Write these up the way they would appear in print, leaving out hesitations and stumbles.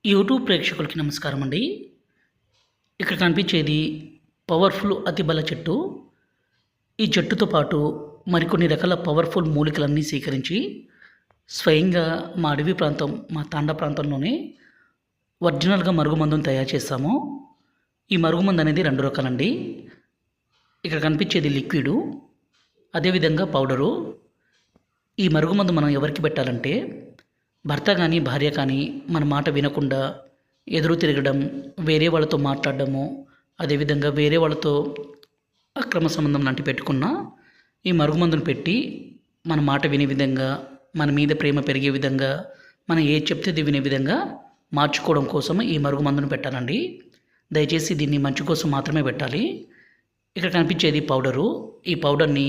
YouTube ప్రేక్షకులకి నమస్కారం అండి. ఇక్కడ కనిపించేది పవర్ఫుల్ అతిబల చెట్టు. ఈ చెట్టుతో పాటు మరికొన్ని రకాల పవర్ఫుల్ మూలికలన్నీ సేకరించి స్వయంగా మా అడవి ప్రాంతం, మా తాండా ప్రాంతంలోనే ఒరిజినల్‌గా మరుగుమందును తయారు చేస్తాము. ఈ మరుగుమందు అనేది 2 రకాలండి. ఇక్కడ కనిపించేది లిక్విడు, అదేవిధంగా పౌడరు. ఈ మరుగుమందు మనం ఎవరికి పెట్టాలంటే భర్త కానీ భార్య కానీ మన మాట వినకుండా ఎదురు తిరగడం, వేరే వాళ్ళతో మాట్లాడడము, అదేవిధంగా వేరే వాళ్ళతో అక్రమ సంబంధం లాంటి పెట్టుకున్న ఈ మరుగుమందును పెట్టి మన మాట వినే విధంగా, మన మీద ప్రేమ పెరిగే విధంగా, మనం ఏది చెప్తే అది వినే విధంగా మార్చుకోవడం కోసం ఈ మరుగుమందును పెట్టాలండి. దయచేసి దీన్ని మంచి కోసం మాత్రమే పెట్టాలి. ఇక్కడ కనిపించేది పౌడరు. ఈ పౌడర్ని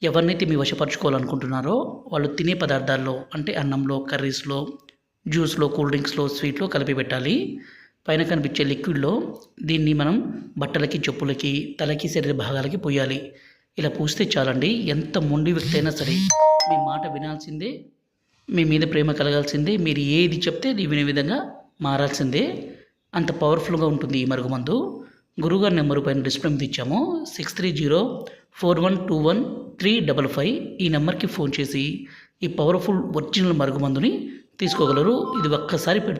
ఎవరినైతే మీ వశపరచుకోవాలనుకుంటున్నారో వాళ్ళు తినే పదార్థాల్లో, అంటే అన్నంలో, కర్రీస్లో, జ్యూస్లో, కూల్ డ్రింక్స్లో, స్వీట్లో కలిపి పెట్టాలి. పైన కనిపించే లిక్విడ్లో దీన్ని మనం బట్టలకి, చెప్పులకి, తలకి, శరీర భాగాలకి పూయాలి. ఇలా పూస్తే చాలండి. ఎంత మొండి వ్యక్తి అయినా సరే మీ మాట వినాల్సిందే, మీ మీద ప్రేమ కలగాల్సిందే, మీరు ఏది చెప్తే అది వినే విధంగా మారాల్సిందే. అంత పవర్ఫుల్గా ఉంటుంది ఈ మరుగుమందు. గురువుగారి నెంబరు పైన డిస్ప్లే మీద ఇచ్చాము. 6304121355. ఈ నెంబర్కి ఫోన్ చేసి ఈ పవర్ఫుల్ ఒరిజినల్ మరుగుమందుని తీసుకోగలరు. ఇది ఒక్కసారి పెడితే